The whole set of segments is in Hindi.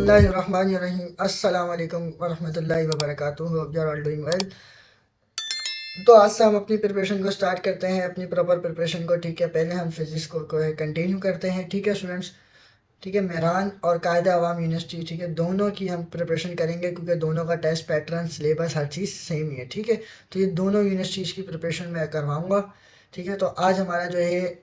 बिस्मिल्लाहिर्रहमानिर्रहीम अस्सलाम वालेकुम वरहमतुल्लाहि वबरकातुहू। Hope you are all doing well. तो आज से हम अपनी प्रिपरेशन को स्टार्ट करते हैं, अपनी प्रॉपर प्रिपरेशन को। ठीक है, पहले हम फिजिक्स को कंटिन्यू करते हैं। ठीक है स्टूडेंट्स, ठीक है, मेहरान और कायदे अवाम यूनिवर्सिटी, ठीक है, दोनों की हम प्रिपरेशन करेंगे क्योंकि दोनों का टेस्ट पैटर्न, सिलेबस, हर चीज़ सेम ही है। ठीक है, तो ये दोनों यूनिवर्सिटीज़ की प्रिपरेशन मैं करवाऊँगा। ठीक है, तो आज हमारा जो है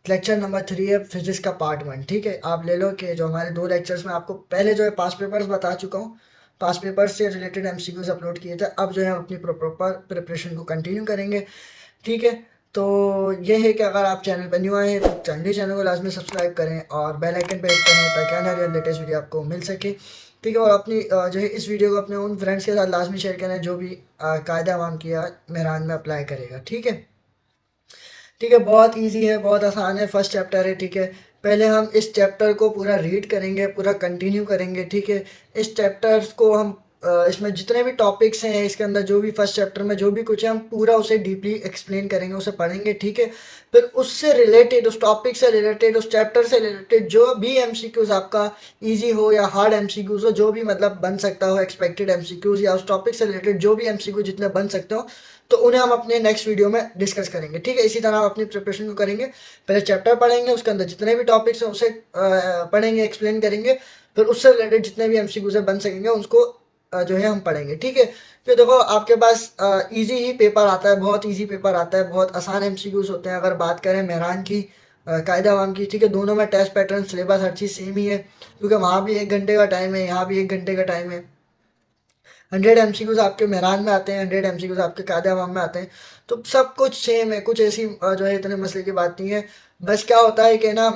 लेक्चर नंबर 3 है, फिजिक्स का पार्ट 1। ठीक है, आप ले लो कि जो हमारे 2 लेक्चर्स में आपको पहले जो है पास पेपर्स बता चुका हूँ, पास पेपर्स से रिलेटेड एमसीक्यूज अपलोड किए थे। अब जो है हम अपनी प्रॉपर प्रिपरेशन को कंटिन्यू करेंगे। ठीक है, तो ये है कि अगर आप चैनल पर न्यू आए हैं तो चैनल को लाजमी सब्सक्राइब करें और बेल आइकन पर हिट करें ताकि आने वाली लेटेस्ट वीडियो आपको मिल सके। ठीक है, और अपनी जो है इस वीडियो को अपने उन फ्रेंड्स के साथ लाजमी शेयर करें जो भी कायदा अवाम किया मेहरान में अप्लाई करेगा। ठीक है, ठीक है, बहुत इजी है, बहुत आसान है, फर्स्ट चैप्टर है। ठीक है, पहले हम इस चैप्टर को पूरा रीड करेंगे, पूरा कंटिन्यू करेंगे। ठीक है, इस चैप्टर को हम इसमें जितने भी टॉपिक्स हैं, इसके अंदर जो भी फर्स्ट चैप्टर में जो भी कुछ है, हम पूरा उसे डीपली एक्सप्लेन करेंगे, उसे पढ़ेंगे। ठीक है, फिर उससे रिलेटेड, उस टॉपिक से रिलेटेड, उस चैप्टर से रिलेटेड जो भी एमसीक्यूज आपका इजी हो या हार्ड एमसीक्यूज हो, जो भी मतलब बन सकता हो, एक्सपेक्टेड एमसीक्यूज या उस टॉपिक से रिलेटेड जो भी एमसीक्यू जितने बन सकते हो, तो उन्हें हम अपने नेक्स्ट वीडियो में डिस्कस करेंगे। ठीक है, इसी तरह हम अपनी प्रिपरेशन को करेंगे। पहले चैप्टर पढ़ेंगे, उसके अंदर जितने भी टॉपिक्स हैं उसे पढ़ेंगे, एक्सप्लेन करेंगे, फिर उससे रिलेटेड जितने भी एमसीक्यूज बन सकेंगे उसको जो है हम पढ़ेंगे। ठीक है, तो देखो आपके पास इजी ही पेपर आता है, बहुत इजी पेपर आता है, बहुत आसान एमसीक्यूज होते हैं। अगर बात करें मेहरान की, कायदा अवाम की, ठीक है, दोनों में टेस्ट पैटर्न, सिलेबस, हर चीज़ सेम ही है क्योंकि वहाँ भी 1 घंटे का टाइम है, यहाँ भी 1 घंटे का टाइम है। 100 एमसीक्यूज आपके मेहरान में आते हैं, 100 एमसीक्यूज आपके कायदे अवाम में आते हैं, तो सब कुछ सेम है, कुछ ऐसी जो है इतने मसले की बात नहीं है। बस क्या होता है कि ना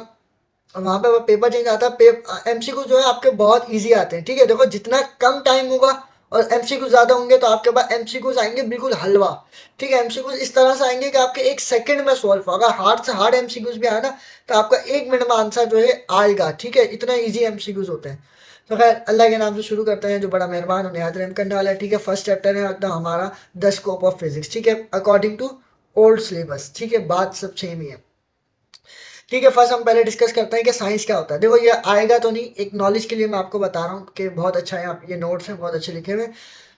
वहाँ पे पेपर चेंज आता है, एमसीक्यू जो है आपके बहुत इजी आते हैं। ठीक है, देखो जितना कम टाइम होगा और एमसीक्यू ज़्यादा होंगे तो आपके पास एमसीक्यूज आएंगे बिल्कुल हलवा। ठीक है, एमसीक्यूज इस तरह से आएंगे कि आपके 1 सेकंड में सॉल्व होगा। हार्ड से हार्ड एमसीक्यूज भी आए ना तो आपका 1 मिनट में आंसर जो है आएगा। ठीक है, इतना ईजी एमसीक्यूज होते हैं। तो खैर अल्लाह के नाम से शुरू करते हैं जो बड़ा मेहरबान और निहायत रहम करने वाला है। ठीक है, फर्स्ट चैप्टर है एकदम हमारा, द स्कोप ऑफ फिजिक्स। ठीक है, अकॉर्डिंग टू ओल्ड सिलेबस। ठीक है, बात सब सेम ही है। ठीक है, फर्स्ट हम पहले डिस्कस करते हैं कि साइंस क्या होता है। देखो ये आएगा तो नहीं, एक नॉलेज के लिए मैं आपको बता रहा हूँ कि बहुत अच्छा है, आप ये नोट्स हैं बहुत अच्छे लिखे हुए।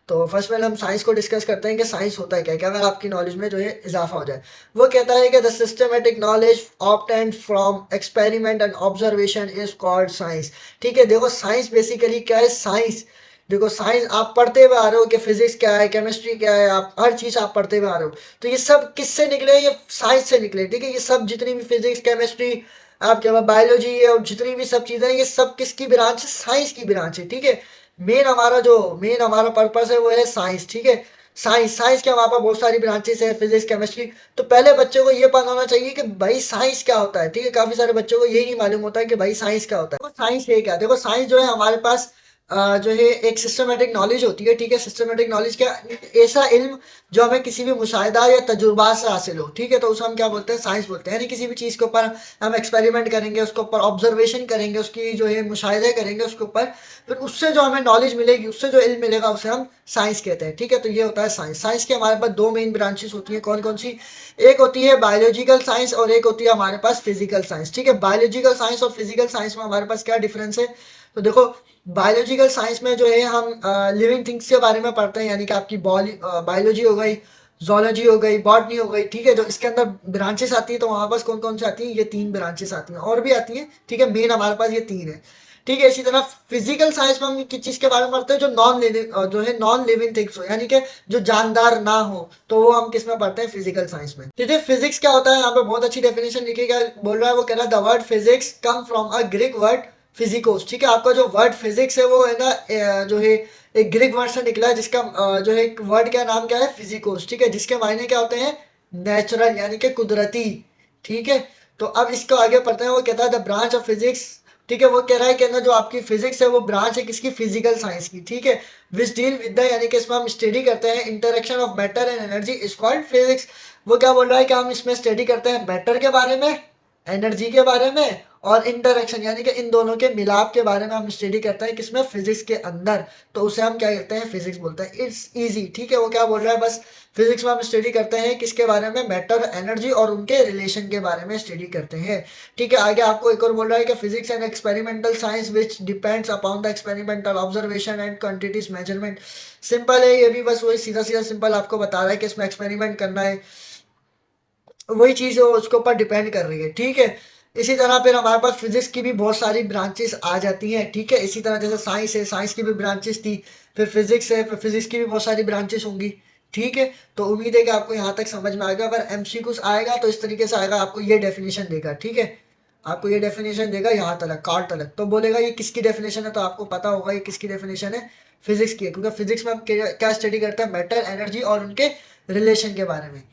तो फर्स्ट पहले हम साइंस को डिस्कस करते हैं कि साइंस होता है क्या, क्या अगर आपकी नॉलेज में जो है इजाफा हो जाए। वो कहता है कि the systematic knowledge obtained from experiment and observation is called science. ठीक है, देखो साइंस बेसिकली क्या है, साइंस, देखो साइंस आप पढ़ते हुए आ रहे हो कि फिजिक्स क्या है, केमिस्ट्री क्या है, आप हर चीज़ आप पढ़ते हुए आ रहे हो। तो ये सब किससे निकले, ये साइंस से निकले। ठीक है, ये सब जितनी भी फिजिक्स, केमिस्ट्री, आपके पास बायोलॉजी है और जितनी भी सब चीज़ें हैं, ये सब किसकी ब्रांच है, साइंस की ब्रांच है। ठीक है, मेन हमारा पर्पस है वो है साइंस। ठीक है, साइंस, साइंस के हमारे पास बहुत सारी ब्रांचेस है, फिजिक्स, केमिस्ट्री। तो पहले बच्चों को ये पता होना चाहिए कि भाई साइंस क्या होता है। ठीक है, काफी सारे बच्चों को यही नहीं मालूम होता है कि भाई साइंस क्या होता है। तो साइंस है क्या, देखो साइंस जो है हमारे पास जो है एक सिस्टमेटिक नॉलेज होती है। ठीक है, सिस्टमेटिक नॉलेज क्या, ऐसा इल्म जो हमें किसी भी मुशाहिदा या तजुर्बा से हासिल हो। ठीक है, तो उसे हम क्या बोलते हैं, साइंस बोलते हैं। यानी किसी भी चीज़ के ऊपर हम एक्सपेरिमेंट करेंगे, उसके ऊपर ऑब्जर्वेशन करेंगे, उसकी जो है मुशाहिदे करेंगे उसके ऊपर, फिर उससे जो हमें नॉलेज मिलेगी, उससे जो इल्म मिलेगा उसे हम साइंस कहते हैं। ठीक है, तो ये होता है साइंस। साइंस के हमारे पास 2 मेन ब्रांचेस होती हैं, कौन कौन सी, एक होती है बायोलॉजिकल साइंस और एक होती है हमारे पास फिजिकल साइंस। ठीक है, बायोलॉजिकल साइंस और फिजिकल साइंस में हमारे पास क्या डिफरेंस है, तो देखो बायोलॉजिकल साइंस में जो है हम लिविंग थिंग्स के बारे में पढ़ते हैं, यानी कि आपकी बायोलॉजी हो गई, जोलॉजी हो गई, बॉटनी हो गई। ठीक है, जो इसके अंदर ब्रांचेस आती है तो वहाँ पास कौन कौन सी आती है, ये 3 ब्रांचेस आती हैं, और भी आती हैं। ठीक है, मेन हमारे पास ये 3 है। ठीक है, इसी तरह फिजिकल साइंस में हम किस चीज़ के बारे में पढ़ते हैं, जो नॉन लिविंग, जो है नॉन लिविंग थिंग्स हो, यानी कि जो जानदार ना हो, तो वो हम किस में पढ़ते हैं, फिजिकल साइंस में। ठीक है, फिजिक्स क्या होता है, यहाँ पे बहुत अच्छी डेफिनेशन लिखी गई, बोल रहा है, वो कह रहा है the word physics come from a Greek word physikos. ठीक है, आपका जो वर्ड फिजिक्स है वो है ना जो है एक ग्रीक वर्ड से निकला है, जिसका जो है एक वर्ड का नाम क्या है, फिजिकोस। ठीक है, जिसके मायने क्या होते हैं, नेचुरल, यानी कि कुदरती। ठीक है, तो अब इसको आगे पढ़ते हैं। वो कहता है द ब्रांच ऑफ फिजिक्स, ठीक है, वो कह रहा है कि ना जो आपकी फिजिक्स है वो ब्रांच है किसकी, फिजिकल साइंस की। ठीक है, विच डील विद द, यानी कि इसमें हम स्टडी करते हैं interaction of matter and energy is called physics. वो क्या बोल रहा है कि हम इसमें स्टडी करते हैं मैटर के बारे में, एनर्जी के बारे में और इंटरेक्शन यानी कि इन दोनों के मिलाप के बारे में हम स्टडी करते हैं किसमें, फिजिक्स के अंदर। तो उसे हम क्या कहते हैं, फिजिक्स बोलते हैं। इट्स इजी, ठीक है। वो क्या बोल रहा है, बस फिजिक्स में हम स्टडी करते हैं किसके बारे में, मैटर, एनर्जी और उनके रिलेशन के बारे में स्टडी करते हैं, ठीक है। आगे आपको एक और बोल रहा है कि physics and experimental science which depends upon the experimental observation and quantities measurement. Simple है ये भी, बस वही सीधा सीधा सिंपल आपको बता रहा है कि इसमें एक्सपेरिमेंट करना है, वही चीज उसके ऊपर डिपेंड कर रही है, ठीक है। इसी तरह फिर हमारे पास फिजिक्स की भी बहुत सारी ब्रांचेस आ जाती हैं, ठीक है। इसी तरह जैसे साइंस है, साइंस की भी ब्रांचेस थी, फिर फिजिक्स है, फिर फिजिक्स की भी बहुत सारी ब्रांचेस होंगी, ठीक है। तो उम्मीद है कि आपको यहाँ तक समझ में आएगा। अगर एमसीक्यूज आएगा तो इस तरीके से आएगा, आपको ये डेफिनेशन देगा, ठीक है। आपको ये डेफिनेशन देगा यहाँ तक, कार्ड तक, तो बोलेगा ये किसकी डेफिनेशन है, तो आपको पता होगा ये किसकी डेफिनेशन है, फिजिक्स की है। क्योंकि फिजिक्स में हम क्या स्टडी करते हैं, मैटर, एनर्जी और उनके रिलेशन के बारे में,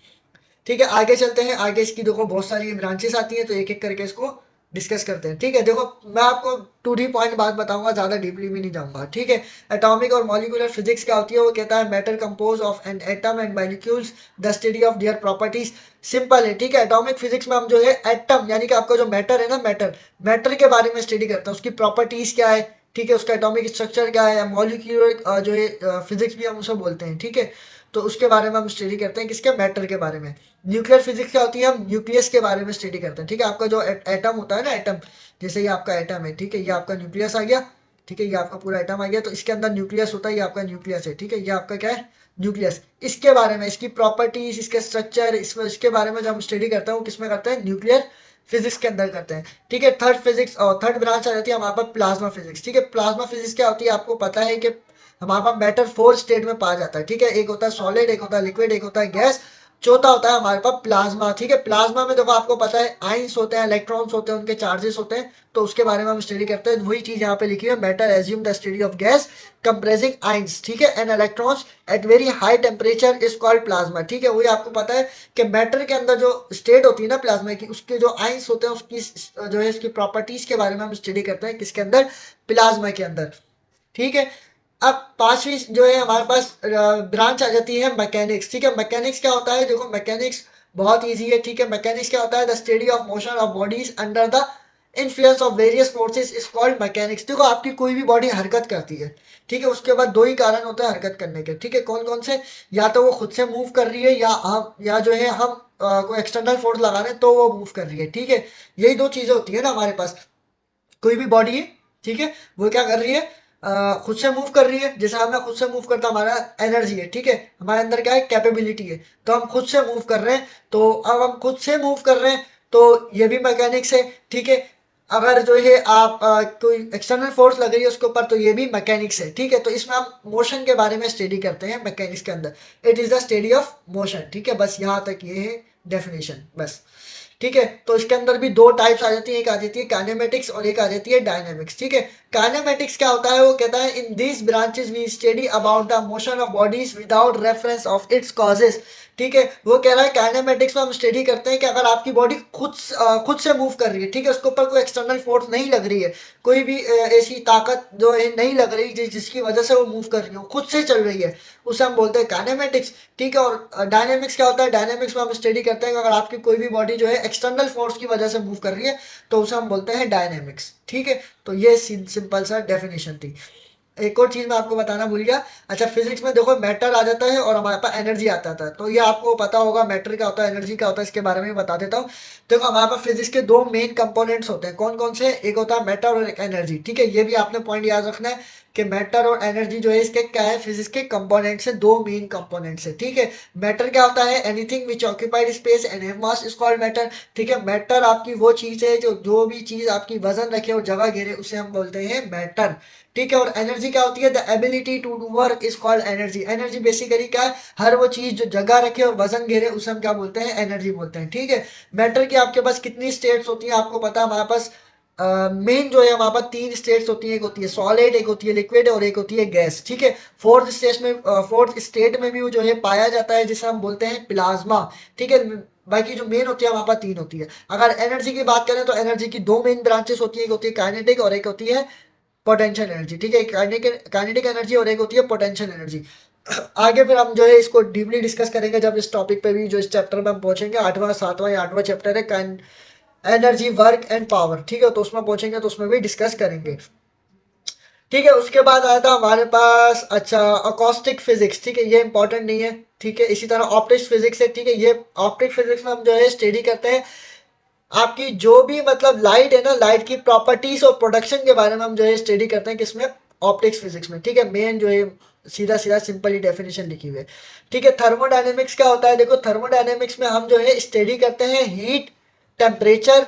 ठीक है। आगे चलते हैं, आगे इसकी देखो बहुत सारी ब्रांचेस आती हैं, तो एक एक करके इसको डिस्कस करते हैं, ठीक है। देखो मैं आपको 2D पॉइंट बात बताऊंगा, ज्यादा डीपली भी नहीं जाऊंगा, ठीक है। एटॉमिक और मॉलिक्यूलर फिजिक्स क्या होती है, वो कहता है matter compose of an atom and molecules, the study of their properties. Simple है, ठीक है। एटॉमिक फिजिक्स में हम जो है एटम यानी कि आपका जो मैटर है ना, मैटर, मैटर के बारे में स्टडी करते हैं, उसकी प्रॉपर्टीज क्या है, ठीक है, उसका एटॉमिक स्ट्रक्चर क्या है, मॉलिक्यूलर जो है फिजिक्स भी हम उसे बोलते हैं, ठीक है। तो उसके बारे में हम स्टडी करते हैं किसके, मैटर के बारे में। न्यूक्लियर फिजिक्स क्या होती है, हम न्यूक्लियस के बारे में स्टडी करते हैं, ठीक है। आपका जो एटम होता है ना, एटम, जैसे ये आपका एटम है, ठीक है, ये आपका न्यूक्लियस आ गया, ठीक है, ये आपका पूरा एटम आ गया, तो इसके अंदर न्यूक्लियस होता है, ये आपका न्यूक्लियस है, ठीक है, ये आपका क्या है, न्यूक्लियस। इसके बारे में, इसकी प्रॉपर्टीज, इसके स्ट्रक्चर, इसके बारे में जो हम स्टडी करते हैं वो किसमें करते हैं, न्यूक्लियर फिजिक्स के अंदर करते हैं, ठीक है। थर्ड फिजिक्स और थर्ड ब्रांच आ जाती है हमारे पास प्लाज्मा फिजिक्स, ठीक है। प्लाज्मा फिजिक्स क्या होती है, आपको पता है कि हमारे पास मैटर 4 स्टेट में पाया जाता है, ठीक है। एक होता है सॉलिड, एक होता है लिक्विड, एक होता है गैस, चौथा होता है हमारे पास प्लाज्मा, ठीक है। प्लाज्मा में देखो आपको पता है आइंस होते हैं, इलेक्ट्रॉन्स होते हैं, उनके चार्जेस होते हैं, तो उसके बारे में हम स्टडी करते हैं। वही चीज यहाँ पे लिखी है, matter assume the study of gas comprising ions, ठीक है, and electrons at very high temperature is called plasma, ठीक है। वही आपको पता है कि मैटर के अंदर जो स्टेट होती है ना प्लाज्मा की, उसके जो आइंस होते हैं, उसकी जो है इसकी प्रॉपर्टीज के बारे में हम स्टडी करते हैं किसके अंदर, प्लाज्मा के अंदर, ठीक है। अब पांचवी जो है हमारे पास ब्रांच आ जाती है मैकेनिक्स, ठीक है। मैकेनिक्स क्या होता है, देखो मैकेनिक्स बहुत इजी है, ठीक है। मैकेनिक्स क्या होता है, the study of motion of bodies under the influence of various forces is called mechanics. देखो आपकी कोई भी बॉडी हरकत करती है, ठीक है, उसके बाद दो ही कारण होते हैं हरकत करने के, ठीक है। कौन कौन से, या तो वो खुद से मूव कर रही है, या हम, या जो है हम कोई एक्सटर्नल फोर्स लगा रहे हैं तो वो मूव कर रही है, ठीक है। यही दो चीजें होती है ना हमारे पास। कोई भी बॉडी है, ठीक है, वो क्या कर रही है, खुद से मूव कर रही है। जैसे हमें खुद से मूव करता हमारा एनर्जी है, ठीक है, हमारे अंदर क्या है, कैपेबिलिटी है, तो हम खुद से मूव कर रहे हैं। तो अब हम खुद से मूव कर रहे हैं तो ये भी मैकेनिक्स है, ठीक है। अगर जो है आप कोई एक्सटर्नल फोर्स लग रही है उसके ऊपर, तो ये भी मैकेनिक्स है, ठीक है। तो इसमें हम मोशन के बारे में स्टडी करते हैं मैकेनिक्स के अंदर। It is the study of motion, ठीक है। बस यहाँ तक ये है डेफिनेशन, बस, ठीक है। तो इसके अंदर भी दो टाइप्स आ जाती है, एक आ जाती है काइनेमेटिक्स और एक आ जाती है डायनेमिक्स, ठीक है। काइनेमेटिक्स क्या होता है, वो कहता है in these branches we study about the motion of bodies without reference of its causes, ठीक है। वो कह रहा है काइनेमेटिक्स में हम स्टडी करते हैं कि अगर आपकी बॉडी खुद से मूव कर रही है, ठीक है, उसके ऊपर कोई एक्सटर्नल फोर्स नहीं लग रही है, कोई भी ऐसी ताकत जो है नहीं लग रही जिसकी वजह से वो मूव कर रही हो, खुद से चल रही है, उसे हम बोलते हैं काइनेमेटिक्स, ठीक है। और डायनेमिक्स क्या होता है, डायनेमिक्स में हम स्टडी करते हैं कि अगर आपकी कोई भी बॉडी जो है एक्सटर्नल फोर्स की वजह से मूव कर रही है तो उसे हम बोलते हैं डायनेमिक्स, ठीक है। तो ये सिंपल सा डेफिनेशन थी। एक और चीज मैं आपको बताना भूल गया, अच्छा फिजिक्स में देखो मैटर आ जाता है और हमारे पास एनर्जी आता था, तो ये आपको पता होगा मैटर क्या होता है, एनर्जी क्या होता है, इसके बारे में बता देता हूँ। देखो हमारे पास फिजिक्स के दो मेन कंपोनेंट्स होते हैं, कौन कौन से, एक होता है मैटर और एक एनर्जी, ठीक है। ये भी आपने पॉइंट याद रखना है कि मैटर और एनर्जी जो है इसके क्या है, फिजिक्स के कंपोनेंट्स है, दो मेन कंपोनेंट्स है, ठीक है। मैटर क्या होता है, anything which occupied space and have mass is called matter, ठीक है। मैटर आपकी वो चीज है जो भी चीज आपकी वजन रखे और जगह घेरे उसे हम बोलते हैं मैटर, ठीक है। और एनर्जी क्या होती है, the ability to do work is called energy. Energy basically क्या है, हर वो चीज जो जगह रखे और वजन घेरे उसे हम क्या बोलते हैं, एनर्जी बोलते हैं, ठीक है। मैटर की आपके पास कितनी स्टेट्स होती है आपको पता है, हमारे पास मेन जो है हमारे पास तीन स्टेट्स होती है, एक होती है सॉलिड, एक होती है लिक्विड और एक होती है गैस, ठीक है। फोर्थ स्टेट में भी वो जो है पाया जाता है जिसे हम बोलते हैं प्लाज्मा, ठीक है। बाकी जो मेन होती है हमारे पास तीन होती है। अगर एनर्जी की बात करें तो एनर्जी की दो मेन ब्रांचेस होती है, एक होती है काइनेटिक और एक होती है पोटेंशियल एनर्जी, ठीक है। काइनेटिक एनर्जी और एक होती है पोटेंशियल एनर्जी। आगे फिर हम जो है इसको डीपली डिस्कस करेंगे जब इस टॉपिक पे भी, जो इस चैप्टर में हम पहुंचेंगे, आठवां सातवां या आठवां चैप्टर है एनर्जी, वर्क एंड पावर, ठीक है, तो उसमें पहुंचेंगे तो उसमें भी डिस्कस करेंगे। ठीक है, उसके बाद आया था हमारे पास, अच्छा, अकॉस्टिक फिजिक्स, ठीक है, ये इंपॉर्टेंट नहीं है, ठीक है। इसी तरह ऑप्टिक्स फिजिक्स है, ठीक है, ये ऑप्टिक फिजिक्स में हम जो है स्टडी करते हैं आपकी जो भी मतलब लाइट है ना, लाइट की प्रॉपर्टीज और प्रोडक्शन के बारे में हम जो है स्टडी करते हैं किसमें, ऑप्टिक्स फिजिक्स में, ठीक है। मेन जो है सीधा सीधा सिंपल ही डेफिनेशन लिखी हुई है, ठीक है। थर्मोडायनेमिक्स क्या होता है, देखो थर्मोडायनेमिक्स में हम जो है स्टडी करते हैं हीट, टेम्परेचर,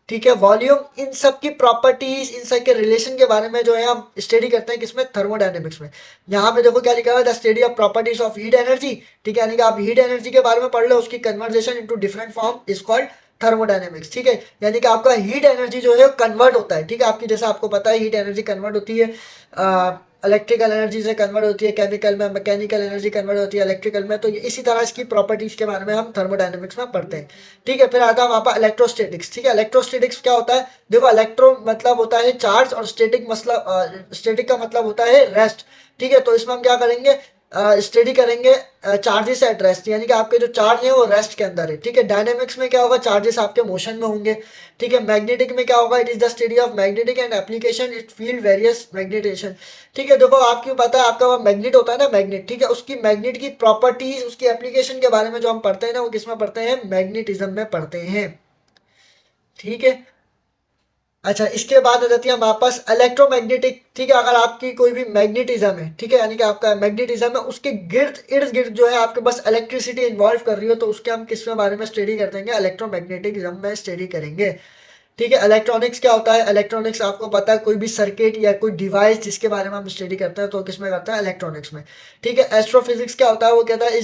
ठीक है, वॉल्यूम, इन सब की प्रॉपर्टीज, इन सब के रिलेशन के बारे में जो है हम स्टडी करते हैं किसमें, थर्मोडायनेमिक्स में। यहाँ पे देखो क्या लिखा हुआ है, the study of properties of heat energy, ठीक है, यानी कि आप हीट एनर्जी के बारे में पढ़ लो, उसकी conversation into different form is called thermodynamics, ठीक है। यानी कि आपका हीट एनर्जी जो है कन्वर्ट होता है, ठीक है, आपकी जैसा आपको पता है हीट एनर्जी कन्वर्ट होती है इलेक्ट्रिकल एनर्जी से कन्वर्ट होती है केमिकल में, मैकेनिकल एनर्जी कन्वर्ट होती है इलेक्ट्रिकल में, तो इसी तरह इसकी प्रॉपर्टीज के बारे में हम थर्मोडायनेमिक्स में पढ़ते हैं, ठीक है। फिर आता है वहाँ पर इलेक्ट्रोस्टेटिक्स, ठीक है। इलेक्ट्रोस्टेटिक्स क्या होता है, देखो इलेक्ट्रो मतलब होता है चार्ज और स्टेटिक मतलब स्टेटिक का मतलब होता है रेस्ट, ठीक है। तो इसमें हम क्या करेंगे, स्टडी करेंगे चार्जेस एट रेस्ट, यानी कि आपके जो चार्ज है वो रेस्ट के अंदर है, ठीक है। डायनेमिक्स में क्या होगा, चार्जेस आपके मोशन में होंगे, ठीक है। मैग्नेटिक में क्या होगा, it is the study of magnetic and application it field various magnetization, ठीक है। देखो आपको पता है आपका वो मैग्नेट होता है ना, मैग्नेट, ठीक है, उसकी मैग्नेट की प्रॉपर्टीज, उसकी एप्लीकेशन के बारे में जो हम पढ़ते हैं ना, वो किसमें पढ़ते हैं, मैग्नेटिज्म में पढ़ते हैं, ठीक है। अच्छा, इसके बाद आ जाती है हमारे पास इलेक्ट्रोमैग्नेटिक, ठीक है। अगर आपकी कोई भी मैग्नेटिज्म है, ठीक है, यानी कि आपका मैग्नेटिज्म है, उसके गिर्द इर्द गिर्द जो है आपके पास इलेक्ट्रिसिटी इन्वॉल्व कर रही हो, तो उसके हम किस में बारे में स्टडी कर देंगे, इलेक्ट्रोमैग्नेटिज्म में स्टडी करेंगे, ठीक है। इलेक्ट्रॉनिक्स क्या होता है, इलेक्ट्रॉनिक्स आपको पता है कोई भी सर्किट या कोई डिवाइस जिसके बारे में हम स्टडी करते हैं तो किस में करते हैं, इलेक्ट्रॉनिक्स में, ठीक है। एस्ट्रोफिजिक्स क्या होता है, वो कहता है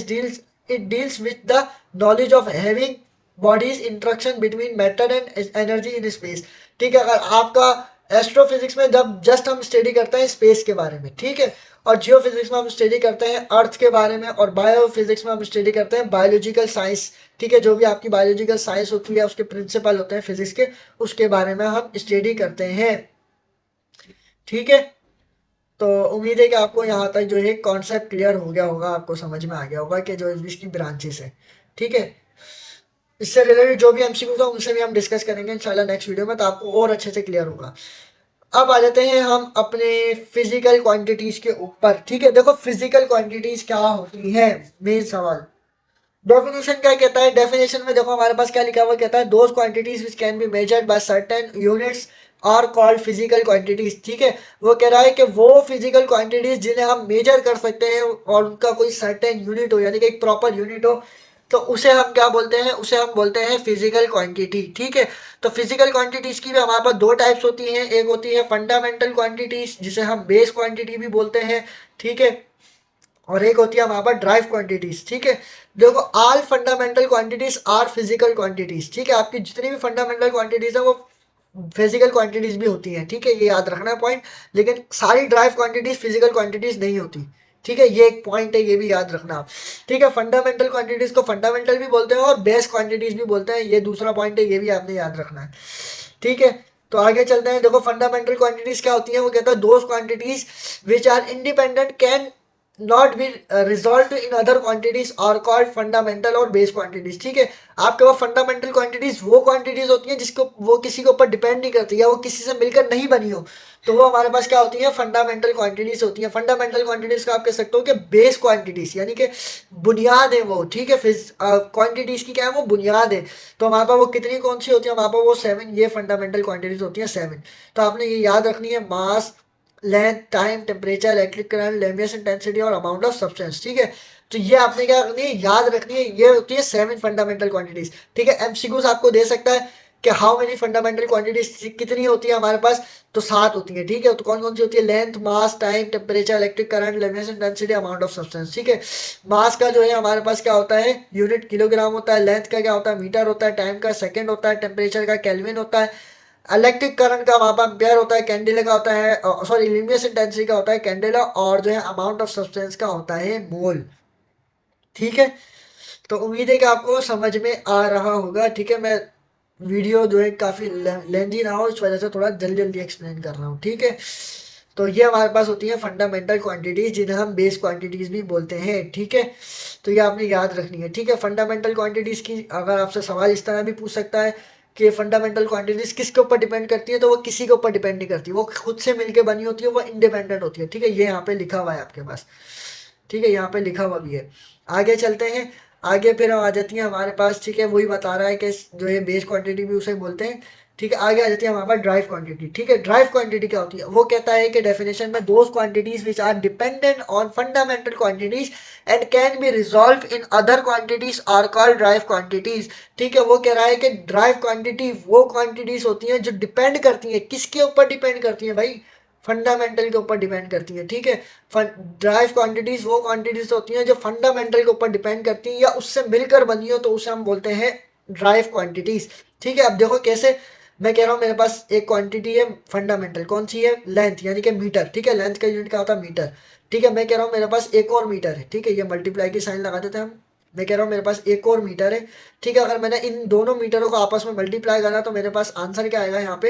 it deals with the knowledge of having bodies interaction between matter and energy in space, ठीक है। अगर आपका एस्ट्रोफिजिक्स में जब जस्ट हम स्टडी करते हैं स्पेस के बारे में, ठीक है। और जियोफिजिक्स में हम स्टडी करते हैं अर्थ के बारे में, और बायोफिजिक्स में हम स्टडी करते हैं बायोलॉजिकल साइंस, ठीक है, जो भी आपकी बायोलॉजिकल साइंस होती है उसके प्रिंसिपल होते हैं फिजिक्स के, उसके बारे में हम स्टडी करते हैं, ठीक है। तो उम्मीद है कि आपको यहाँ तक जो है कॉन्सेप्ट क्लियर हो गया होगा, आपको समझ में आ गया होगा कि जो इसकी ब्रांचेस है, ठीक है। इससे रिलेटेड जो भी एमसीक्यू था उनसे भी हम डिस्कस करेंगे इंशाल्लाह नेक्स्ट वीडियो में, तो आपको और अच्छे से क्लियर होगा। अब आ जाते हैं हम अपने फिजिकल क्वांटिटीज के ऊपर, ठीक है। देखो फिजिकल क्वांटिटीज क्या होती है, मेन सवाल। डेफिनेशन क्या कहता है, डेफिनेशन में देखो हमारे पास क्या लिखा हुआ, कहता है those quantities which can be measured by certain units are called physical quantities, ठीक है। वो कह रहा है कि वो फिजिकल क्वांटिटीज जिन्हें हम मेजर कर सकते हैं और उनका कोई सर्टेन यूनिट हो, यानी कि एक प्रॉपर यूनिट हो, तो उसे हम क्या बोलते हैं, उसे हम बोलते हैं फिजिकल क्वांटिटी, ठीक है। तो फिजिकल क्वांटिटीज की भी हमारे पास दो टाइप्स होती हैं, एक होती है फंडामेंटल क्वांटिटीज जिसे हम बेस क्वांटिटी भी बोलते हैं, ठीक है, और एक होती है हमारे पास ड्राइव क्वांटिटीज, ठीक है। देखो all fundamental quantities are physical quantities, ठीक है, आपकी जितनी भी फंडामेंटल क्वांटिटीज है वो फिजिकल क्वांटिटीज भी होती हैं, ठीक है, ये याद रखना पॉइंट। लेकिन सारी ड्राइव क्वांटिटीज फिजिकल क्वांटिटीज नहीं होती, ठीक है, ये एक पॉइंट है, ये भी याद रखना आप, ठीक है। फंडामेंटल क्वांटिटीज को फंडामेंटल भी बोलते हैं और बेस क्वांटिटीज भी बोलते हैं, ये दूसरा पॉइंट है, ये भी आपने याद रखना है, ठीक है। तो आगे चलते हैं, देखो फंडामेंटल क्वांटिटीज क्या होती है, वो कहता है those quantities which are independent can not be resolved in other quantities और कॉल्ड फंडामेंटल और बेस क्वांटिटीज, ठीक है। आपके पास फंडामेंटल क्वांटिटीज वो क्वांटिटीज होती हैं जिसको वो किसी के ऊपर डिपेंड नहीं करती या वो किसी से मिलकर नहीं बनी हो, तो वो हमारे पास क्या होती है, फंडामेंटल क्वांटिटीज होती है। फंडामेंटल क्वांटिटीज का आप कह सकते हो कि बेस क्वांटिटीज, यानी कि बुनियाद है वो, ठीक है। फिर क्वांटिटीज की क्या है, वो बुनियाद है। तो हमारे पास वो कितनी कौन सी होती है, हमारे पास वो 7, ये फंडामेंटल क्वांटिटीज होती है 7। तो आपने ये याद रखनी है, mass, length, time, temperature, electric current, radiation intensity और अमाउंट ऑफ सब्सटेंस, ठीक है। तो ये आपने क्या करनी है, याद रखनी है, ये होती है 7 फंडामेंटल क्वांटिटीज, ठीक है। एमसीक्यूज आपको दे सकता है कि हाउ मेनी फंडामेंटल क्वांटिटीज कितनी होती है हमारे पास, तो 7 होती है, ठीक है। तो कौन कौन सी होती है, length, mass, time, temperature, electric current, radiation intensity, amount of substance, ठीक है। मास का जो है हमारे पास क्या होता है, यूनिट किलोग्राम होता है, लेंथ का क्या होता है, मीटर होता है, टाइम का सेकेंड होता है, टेम्परेचर का केल्विन होता है, इलेक्ट्रिक करंट का वहां पर एम्पेयर होता है, कैंडेला का होता है, सॉरी इल्यूमिनेशन इंटेंसिटी का होता है कैंडेला, और जो है अमाउंट ऑफ सब्सटेंस का होता है मोल, ठीक है। तो उम्मीद है कि आपको समझ में आ रहा होगा, ठीक है। मैं वीडियो जो है काफी लेंदी ना हो इस वजह से थोड़ा जल्दी जल्दी एक्सप्लेन कर रहा हूँ, ठीक है। तो ये हमारे पास होती है फंडामेंटल क्वांटिटीज जिन्हें हम बेस क्वांटिटीज भी बोलते हैं, ठीक है। तो ये आपने याद रखनी है, ठीक है। फंडामेंटल क्वांटिटीज की अगर आपसे सवाल इस तरह भी पूछ सकता है कि फंडामेंटल क्वांटिटीज किसके ऊपर डिपेंड करती है, तो वो किसी के ऊपर डिपेंड नहीं करती, वो खुद से मिलके बनी होती है, वो इंडिपेंडेंट होती है। ठीक है, ये यहाँ पे लिखा हुआ है आपके पास। ठीक है, यहाँ पे लिखा हुआ भी है। आगे चलते हैं। आगे फिर आ जाती है हमारे पास, ठीक है, वही बता रहा है कि जो है बेस क्वांटिटी भी उसे बोलते हैं। ठीक है, आगे आ जाती है हमारे पास ड्राइव क्वांटिटी। ठीक है, ड्राइव क्वांटिटी क्या होती है, वो कहता है कि डेफिनेशन में those quantities which are dependent on fundamental quantities and can be resolved in other quantities are called derived quantities. ठीक है, वो कह रहा है कि ड्राइव क्वांटिटी वो क्वांटिटीज होती हैं जो डिपेंड करती हैं, किसके ऊपर डिपेंड करती हैं भाई, फंडामेंटल के ऊपर डिपेंड करती है। ठीक है, ड्राइव क्वांटिटीज वो क्वांटिटीज होती हैं जो फंडामेंटल के ऊपर डिपेंड करती हैं या उससे मिलकर बनी हो, तो उसे हम बोलते हैं ड्राइव क्वांटिटीज। ठीक है, अब देखो कैसे। मैं कह रहा हूँ मेरे पास एक क्वांटिटी है फंडामेंटल, कौन सी है, लेंथ, यानी कि मीटर। ठीक है, लेंथ का यूनिट क्या होता है, मीटर। ठीक है, मैं कह रहा हूँ मेरे पास एक और मीटर है। ठीक है, ये मल्टीप्लाई की साइन लगा देते हैं हम। मैं कह रहा हूँ मेरे पास एक और मीटर है। ठीक है, अगर मैंने इन दोनों मीटरों को आपस में मल्टीप्लाई करा तो मेरे पास आंसर क्या आएगा यहाँ पे,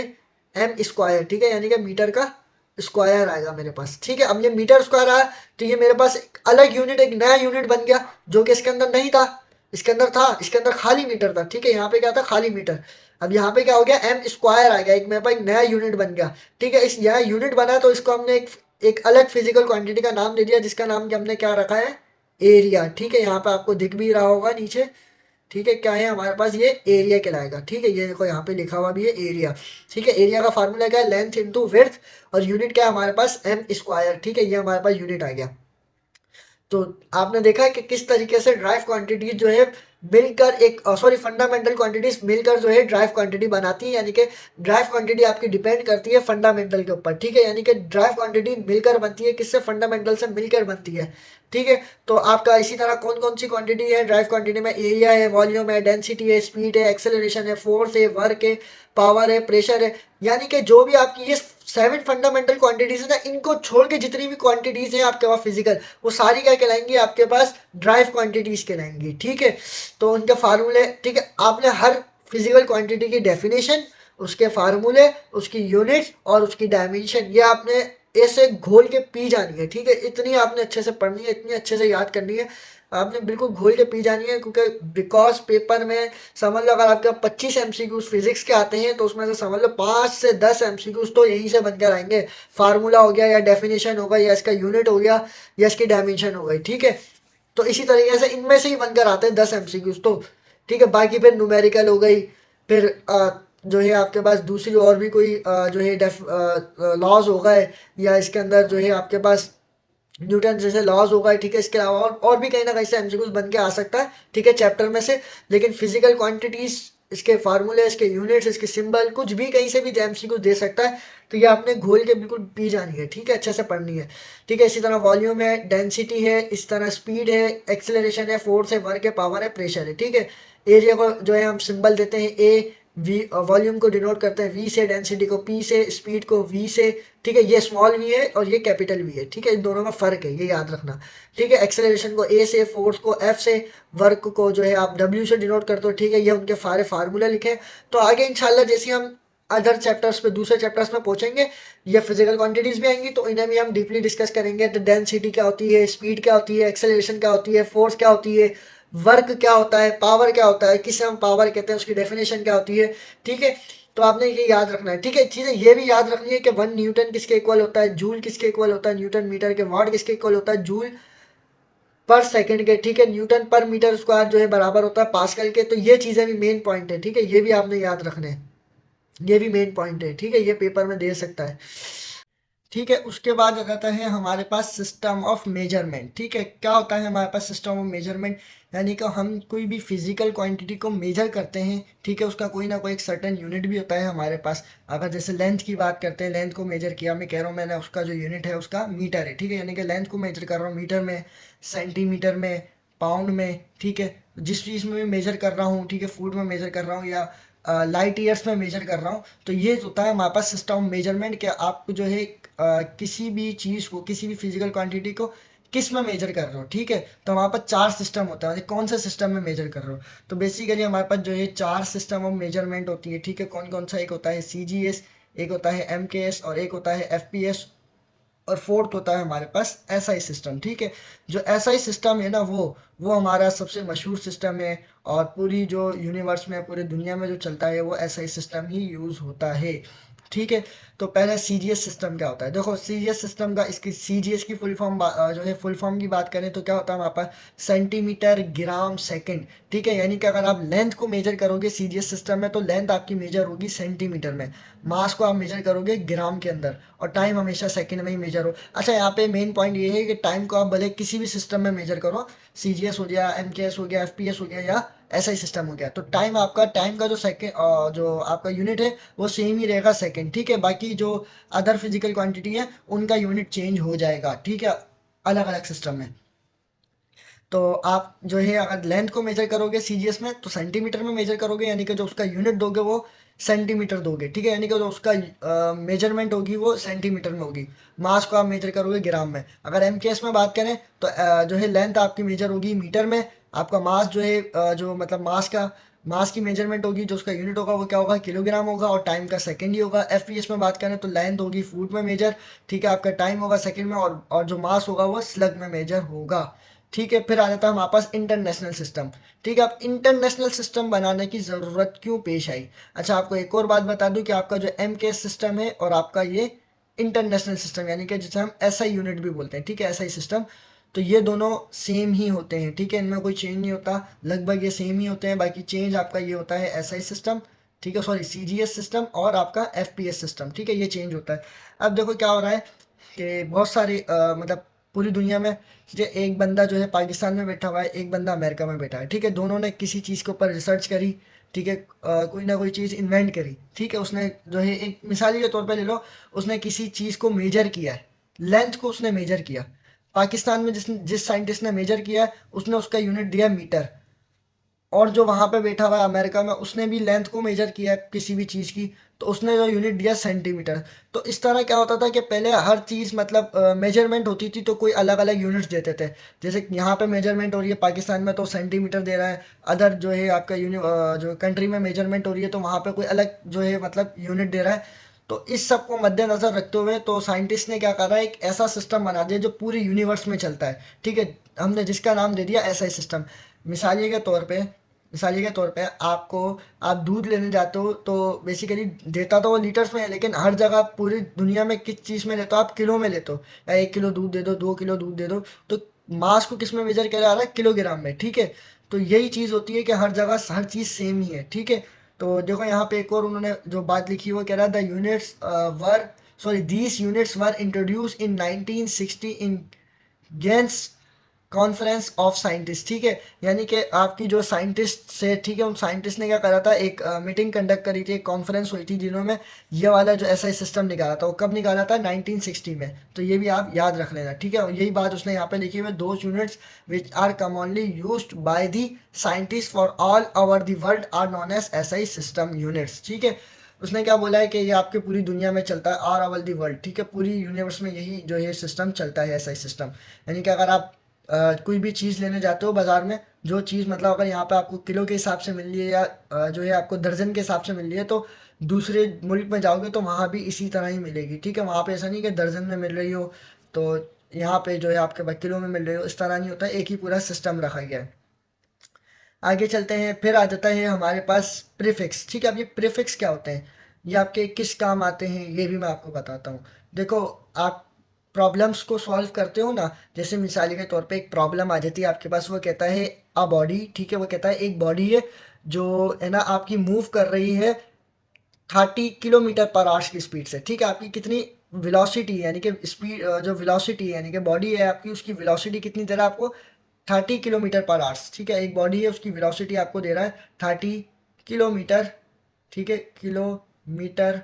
एम स्क्वायर। ठीक है, यानी कि मीटर का स्क्वायर आएगा मेरे पास। ठीक है, अब ये मीटर स्क्वायर आया तो ये मेरे पास एक अलग यूनिट, एक नया यूनिट बन गया, जो कि इसके अंदर नहीं था। इसके अंदर था, इसके अंदर खाली मीटर था। ठीक है, यहाँ पे क्या था, खाली मीटर। अब यहाँ पे क्या हो गया, एम स्क्वायर आ गया, एक मेरे पास एक नया यूनिट बन गया। ठीक है, इस यहाँ यूनिट बना तो इसको हमने एक अलग फिजिकल क्वांटिटी का नाम दे दिया, जिसका नाम कि हमने क्या रखा है, एरिया। ठीक है, यहाँ पे आपको दिख भी रहा होगा नीचे। ठीक है, क्या है हमारे पास, ये एरिया कहलाएगा। ठीक है, ये देखो यहाँ पे लिखा हुआ भी है एरिया। ठीक है, एरिया का फार्मूला क्या है, लेंथ इंटू विड्थ, और यूनिट क्या है हमारे पास, एम स्क्वायर। ठीक है, ये हमारे पास यूनिट आ गया। तो आपने देखा है कि किस तरीके से ड्राइव क्वांटिटी जो है मिलकर एक, सॉरी, फंडामेंटल क्वांटिटीज मिलकर जो है ड्राइव क्वांटिटी बनाती है, यानी कि ड्राइव क्वांटिटी आपकी डिपेंड करती है फंडामेंटल के ऊपर। ठीक है, यानी कि ड्राइव क्वांटिटी मिलकर बनती है, किससे, फंडामेंटल से मिलकर बनती है। ठीक है, तो आपका इसी तरह कौन कौन सी क्वांटिटी है ड्राइव क्वांटिटी में, एरिया है, वॉल्यूम है, डेंसिटी है, स्पीड है, एक्सेलरेशन है, फोर्स है, वर्क है, पावर है, प्रेशर है। यानी कि जो भी आपकी ये 7 फंडामेंटल क्वांटिटीज है ना, इनको छोड़ के जितनी भी क्वांटिटीज है आपके पास फिजिकल, वो सारी क्या कहलाएंगी, आपके पास ड्राइव क्वांटिटीज कहलाएंगी। ठीक है, तो उनके फार्मूले, ठीक है, आपने हर फिजिकल क्वांटिटी की डेफिनेशन, उसके फार्मूले, उसकी यूनिट्स और उसकी डायमेंशन, ये आपने ऐसे घोल के पी जानी है। ठीक है, इतनी आपने अच्छे से पढ़नी है, इतनी अच्छे से याद करनी है, आपने बिल्कुल घोल के पी जानी है। क्योंकि बिकॉज पेपर में समझ लो अगर आपके 25 एमसीक्यूज फिजिक्स के आते हैं, तो उसमें से समझ लो 5 से 10 एमसीक्यूज तो यहीं से बनकर आएंगे। फार्मूला हो गया, या डेफिनेशन होगा, या इसका यूनिट हो गया, या इसकी डायमेंशन हो गई। ठीक है, तो इसी तरीके से इनमें से ही बनकर आते हैं 10 एमसीक्यूज तो। ठीक है, बाकी फिर न्यूमेरिकल हो गई, फिर जो है आपके पास दूसरी और भी कोई जो है लॉज हो गए, या इसके अंदर जो है आपके पास न्यूटन जैसे लॉज होगा। ठीक है, इसके अलावा और भी कहीं ना कहीं से एमसीक्यूज बन के आ सकता है। ठीक है, चैप्टर में से। लेकिन फिजिकल क्वांटिटीज, इसके फार्मूले, इसके यूनिट्स, इसके सिंबल, कुछ भी कहीं से भी एमसीक्यू दे सकता है। तो ये आपने घोल के बिल्कुल पी जानी है। ठीक है, अच्छे से पढ़नी है। ठीक है, इसी तरह वॉल्यूम है, डेंसिटी है, इस तरह स्पीड है, एक्सेलरेशन है, फोर्स है, वर्क है, पावर है, प्रेशर है। ठीक है, एरिया को जो है हम सिंबल देते हैं ए, वी, वॉल्यूम को डिनोट करते हैं वी से, डेंसिटी को पी से, स्पीड को वी से। ठीक है, ये स्मॉल वी है और ये कैपिटल वी है। ठीक है, इन दोनों में फर्क है, ये याद रखना। ठीक है, एक्सेलरेशन को ए से, फोर्स को एफ से, वर्क को जो है आप डब्ल्यू से डिनोट करते हो। ठीक है, ये उनके सारे फार्मूला लिखे। तो आगे इंशाल्लाह जैसे हम अदर चैप्टर्स पे, दूसरे चैप्टर्स में पहुंचेंगे, ये फिजिकल क्वांटिटीज भी आएंगी, तो इन्हें भी हम डीपली डिस्कस करेंगे। तो डेंसिटी क्या होती है, स्पीड क्या होती है, एक्सेलरेशन क्या होती है, फोर्स क्या होती है, वर्क क्या होता है, पावर क्या होता है, किसे हम पावर कहते हैं, उसकी डेफिनेशन क्या होती है। ठीक है, तो आपने ये याद रखना है। ठीक है, चीजें ये भी याद रखनी है कि 1 न्यूटन किसके इक्वल होता है, जूल किसके इक्वल होता है, न्यूटन मीटर के, वाट किसके इक्वल होता है, जूल पर सेकंड के। ठीक है, न्यूटन पर मीटर स्क्वायर जो है बराबर होता है पास्कल के। तो ये चीजें भी मेन पॉइंट है। ठीक है, ये भी आपने याद रखने हैं, ये भी मेन पॉइंट है। ठीक है, ये पेपर में दे सकता है। ठीक है, उसके बाद आ जाता है हमारे पास सिस्टम ऑफ मेजरमेंट। ठीक है, क्या होता है हमारे पास सिस्टम ऑफ मेजरमेंट, यानी कि हम कोई भी फिजिकल क्वांटिटी को मेजर करते हैं। ठीक है, उसका कोई ना कोई एक सर्टेन यूनिट भी होता है हमारे पास। अगर जैसे लेंथ की बात करते हैं, लेंथ को मेजर किया, मैं कह रहा हूँ मैंने, उसका जो यूनिट है उसका मीटर है। ठीक है, यानी कि लेंथ को मेजर कर रहा हूँ मीटर में, सेंटीमीटर में, पाउंड में। ठीक है, जिस चीज़ में भी मेजर कर रहा हूँ, ठीक है, फुट में मेजर कर रहा हूँ, या लाइट ईयर्स में मेजर कर रहा हूँ, तो ये होता है हमारे पास सिस्टम ऑफ मेजरमेंट। कि आपको जो है किसी भी चीज़ को, किसी भी फिजिकल क्वांटिटी को किस में मेजर कर रहे हो। ठीक है, तो हमारे पास 4 सिस्टम होता है, कौन सा सिस्टम में मेजर कर रहे हो। तो बेसिकली हमारे पास जो है 4 सिस्टम ऑफ मेजरमेंट होती है। ठीक है, कौन कौन सा, एक होता है CGS, एक होता है MKS, और एक होता है FPS, और फोर्थ होता है हमारे पास एसआई सिस्टम। ठीक है, जो एसआई सिस्टम है ना वो हमारा सबसे मशहूर सिस्टम है, और पूरी जो यूनिवर्स में पूरी दुनिया में जो चलता है वो एसआई सिस्टम ही यूज़ होता है। ठीक है, तो पहले सीजीएस सिस्टम क्या होता है, देखो सीजीएस सिस्टम का, इसकी सीजीएस की फुल फॉर्म जो है फुल फॉर्म की बात करें तो क्या होता है हमारे पास सेंटीमीटर ग्राम सेकंड। ठीक है, यानी कि अगर आप लेंथ को मेजर करोगे सीजीएस सिस्टम में तो लेंथ आपकी मेजर होगी सेंटीमीटर में, मास को आप मेजर करोगे ग्राम के अंदर, और टाइम हमेशा सेकंड में ही मेजर हो। अच्छा, यहाँ पे मेन पॉइंट ये है कि टाइम को आप भले किसी भी सिस्टम में मेजर करो, सीजीएस हो गया, एमकेएस हो गया, एफपीएस हो गया, या ऐसा ही सिस्टम हो गया, तो टाइम का जो सेकंड जो आपका यूनिट है वो सेम ही रहेगा सेकंड। ठीक है, बाकी जो अदर फिजिकल क्वांटिटी है उनका यूनिट चेंज हो जाएगा। ठीक है, अलग अलग सिस्टम में। तो आप जो है अगर लेंथ को मेजर करोगे सीजीएस में तो सेंटीमीटर में मेजर करोगे, यानी कि जो उसका यूनिट दोगे वो सेंटीमीटर दोगे। ठीक है, यानी कि जो उसका मेजरमेंट होगी वो सेंटीमीटर में होगी। मास को आप मेजर करोगे ग्राम में। अगर एमकेएस में बात करें तो जो है लेंथ आपकी मेजर होगी मीटर में, आपका मास जो है जो मतलब मास की मेजरमेंट होगी, जो उसका यूनिट होगा वो क्या होगा, किलोग्राम होगा, और टाइम का सेकंड ही होगा। एफपीएस में बात करें तो लेंथ होगी फुट में मेजर, ठीक है, आपका टाइम होगा सेकंड में, और जो मास होगा वो स्लग में मेजर होगा। ठीक है, फिर आ जाता है हमारे पास इंटरनेशनल सिस्टम। ठीक है, अब इंटरनेशनल सिस्टम बनाने की ज़रूरत क्यों पेश आई। अच्छा, आपको एक और बात बता दूं कि आपका जो एम के सिस्टम है और आपका ये इंटरनेशनल सिस्टम, यानी कि जिसे हम एसआई यूनिट भी बोलते हैं, ठीक है, एसआई सिस्टम, तो ये दोनों सेम ही होते हैं। ठीक है, इनमें कोई चेंज नहीं होता, लगभग ये सेम ही होते हैं। बाकी चेंज आपका ये होता है एसआई सिस्टम, ठीक है, सॉरी सीजीएस सिस्टम, और आपका एफपीएस सिस्टम। ठीक है, ये चेंज होता है। अब देखो क्या हो रहा है कि बहुत सारी मतलब पूरी दुनिया में जो एक बंदा जो है पाकिस्तान में बैठा हुआ है, एक बंदा अमेरिका में बैठा है। ठीक है, दोनों ने किसी चीज़ के ऊपर रिसर्च करी। ठीक है, कोई ना कोई चीज़ इन्वेंट करी। ठीक है, उसने जो है एक मिसाली के तौर पे ले लो, उसने किसी चीज़ को मेजर किया है, लेंथ को उसने मेजर किया। पाकिस्तान में जिस साइंटिस्ट ने मेजर किया है उसने उसका यूनिट दिया मीटर, और जो वहां पे बैठा हुआ है अमेरिका में उसने भी लेंथ को मेजर किया है किसी भी चीज़ की, तो उसने जो यूनिट दिया सेंटीमीटर। तो इस तरह क्या होता था कि पहले हर चीज़ मतलब मेजरमेंट होती थी तो कोई अलग अलग यूनिट्स देते थे। जैसे यहाँ पे मेजरमेंट हो रही है पाकिस्तान में तो सेंटीमीटर दे रहा है, अदर जो है आपका जो कंट्री में मेजरमेंट हो रही है तो वहाँ पे कोई अलग जो है मतलब यूनिट दे रहा है। तो इस सब को मद्देनजर रखते हुए तो साइंटिस्ट ने क्या करा, एक ऐसा सिस्टम बना दिया जो पूरे यूनिवर्स में चलता है। ठीक है, हमने जिसका नाम दे दिया एसआई सिस्टम। मिसाल के तौर पे मिसाली के तौर पे आप दूध लेने जाते हो तो बेसिकली देता तो वो लीटर्स में है, लेकिन हर जगह पूरी दुनिया में किस चीज़ में लेते हो, आप किलो में लेते हो, या 1 किलो दूध दे दो, 2 किलो दूध दे दो, तो मास को किस में मेजर किया जा रहा है, किलोग्राम में। ठीक है, तो यही चीज़ होती है कि हर जगह हर चीज़ सेम ही है। ठीक है, तो देखो यहाँ पे एक और उन्होंने जो बात लिखी वो कह रहा the units were sorry these units were introduced in 1960 in गेंस कॉन्फ्रेंस ऑफ साइंटिस्ट। ठीक है, यानी कि आपकी जो साइंटिस्ट से, ठीक है, उन साइंटिस्ट ने क्या करा था, एक मीटिंग कंडक्ट करी थी, एक कॉन्फ्रेंस हुई थी जिन्होंने ये वाला जो ऐसा सिस्टम निकाला था। वो कब निकाला था, 1960 में। तो ये भी आप याद रख लेना। ठीक है, और यही बात उसने यहाँ पे लिखी हुई, दो units which are commonly used by the scientist for all over the world are known as SI system units. ठीक है, उसने क्या बोला है कि ये आपके पूरी दुनिया में चलता है, ऑल ओवर दी वर्ल्ड। ठीक है, पूरी यूनिवर्स में यही जो है सिस्टम चलता है, ऐसा ही सिस्टम। यानी कि अगर आप कोई भी चीज़ लेने जाते हो बाजार में, जो चीज़ मतलब अगर यहाँ पे आपको किलो के हिसाब से मिल रही है या जो है आपको दर्जन के हिसाब से मिल रही है, तो दूसरे मुल्क में जाओगे तो वहाँ भी इसी तरह ही मिलेगी। ठीक है, वहाँ पे ऐसा नहीं कि दर्जन में मिल रही हो तो यहाँ पे जो है आपके पास किलो में मिल रही हो, इस तरह नहीं होता, एक ही पूरा सिस्टम रखा गया है। आगे चलते हैं, फिर आ जाता है हमारे पास प्रीफिक्स। ठीक है, अब ये प्रीफिक्स क्या होते हैं, ये आपके किस काम आते हैं, ये भी मैं आपको बताता हूँ। देखो, आप प्रॉब्लम्स को सॉल्व करते हो ना, जैसे मिसाल के तौर पे एक प्रॉब्लम आ जाती है आपके पास, वो कहता है अ बॉडी, ठीक है, वो कहता है एक बॉडी है जो है ना आपकी मूव कर रही है 30 किलोमीटर पर आवर्स की स्पीड से। ठीक है, आपकी कितनी वेलोसिटी है, यानी कि स्पीड जो वेलोसिटी है यानी कि बॉडी है आपकी, उसकी वेलोसिटी कितनी दे रहा है आपको, 30 किलोमीटर पर आवर्स। ठीक है, एक बॉडी है उसकी वेलोसिटी आपको दे रहा है 30 किलोमीटर, ठीक है, किलोमीटर